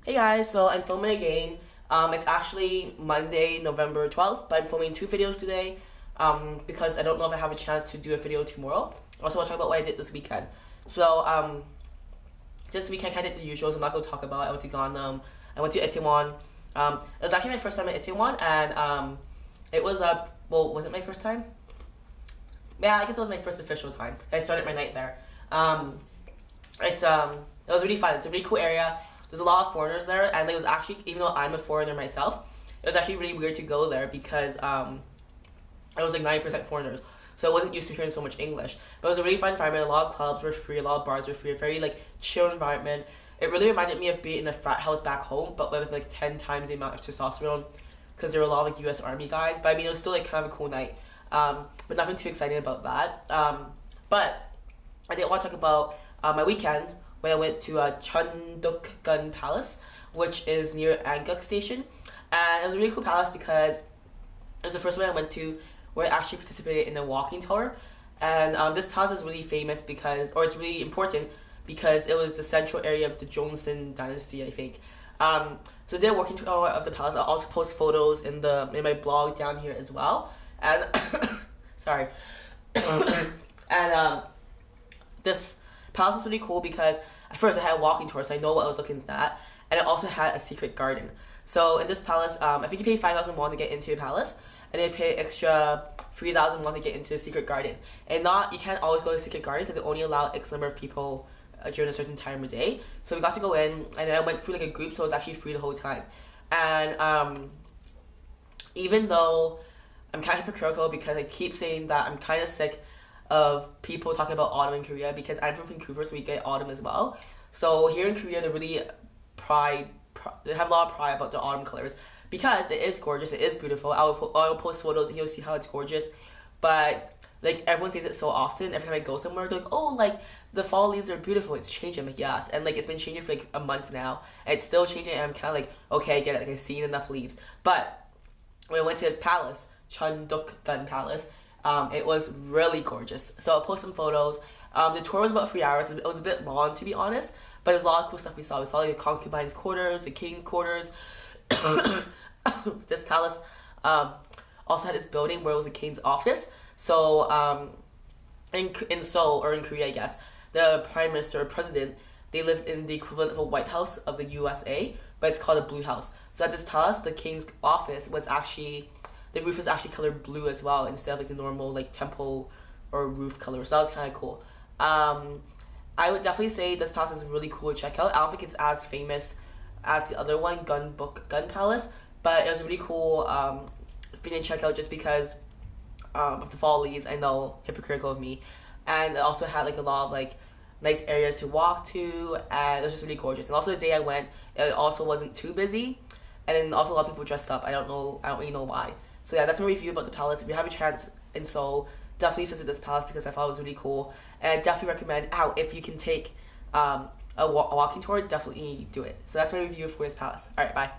Hey guys, so I'm filming again. It's actually Monday, November 12th, but I'm filming two videos today because I don't know if I have a chance to do a video tomorrow. Also, I'll talk about what I did this weekend. So, this weekend I did the usuals. I'm not going to talk about it. I went to Gangnam, I went to Itaewon. It was actually my first time at Itaewon, and it was, was it my first time? Yeah, I guess it was my first official time. I started my night there. It was really fun. It's a really cool area. There's a lot of foreigners there, and it was actually, even though I'm a foreigner myself, it was actually really weird to go there because it was like 90% foreigners, so I wasn't used to hearing so much English. But it was a really fun environment. A lot of clubs were free, a lot of bars were free, a very like chill environment. It really reminded me of being in a frat house back home, but with like 10 times the amount of testosterone, because there were a lot of like U.S. Army guys. But I mean, it was still like kind of a cool night. But nothing too exciting about that. But I did want to talk about my weekend when I went to Changdeokgung Palace, which is near Anguk Station. And it was a really cool palace because it was the first one I went to where I actually participated in a walking tour. And this palace is really famous because, or it's really important because it was the central area of the Joseon dynasty, I think. So I did a walking tour of the palace. I'll also post photos in my blog down here as well. And sorry. And this palace is really cool because at first I had a walking tour, so I know what I was looking at, and it also had a secret garden. So in this palace, I think you pay 5,000 won to get into a palace, and then you pay extra 3,000 won to get into the secret garden. And you can't always go to the secret garden because it only allows X number of people during a certain time of day. So we got to go in, and then I went through like a group, so it was actually free the whole time. And even though I'm kind of hypocritical because I keep saying that I'm kind of sick of people talking about autumn in Korea because I'm from Vancouver, so we get autumn as well. So here in Korea, they really they have a lot of pride about the autumn colors because it is gorgeous, it is beautiful. I'll post photos and you'll see how it's gorgeous. But like everyone says it so often, every time I go somewhere, they're like, oh, like the fall leaves are beautiful, it's changing. I'm like, yes, and like it's been changing for like a month now, and it's still changing, and I'm kind of like, okay, I get it, like I've seen enough leaves. But when I went to his palace, Changdeokgung Palace, it was really gorgeous. So I'll post some photos. The tour was about 3 hours. It was a bit long, to be honest, but there was a lot of cool stuff we saw. We saw like the concubines' quarters, the king's quarters. This palace also had this building where it was the king's office. So in Seoul, or in Korea, I guess, the prime minister or president, they lived in the equivalent of a White House of the USA, but it's called a Blue House. So at this palace, the king's office was actually, the roof was actually colored blue as well instead of like the normal like temple or roof color. So that was kind of cool. I would definitely say this palace is really cool to check out. I don't think it's as famous as the other one, Gun Palace, but it was really cool thing to check out just because of the fall leaves. I know, hypocritical of me. And it also had like a lot of like nice areas to walk to, and it was just really gorgeous. And also the day I went, it also wasn't too busy, and then also a lot of people dressed up. I don't really know why. So yeah, that's my review about the palace. If you have a chance in Seoul, definitely visit this palace because I thought it was really cool. And I definitely recommend, if you can take a walking tour, definitely do it. So that's my review for this palace. Alright, bye.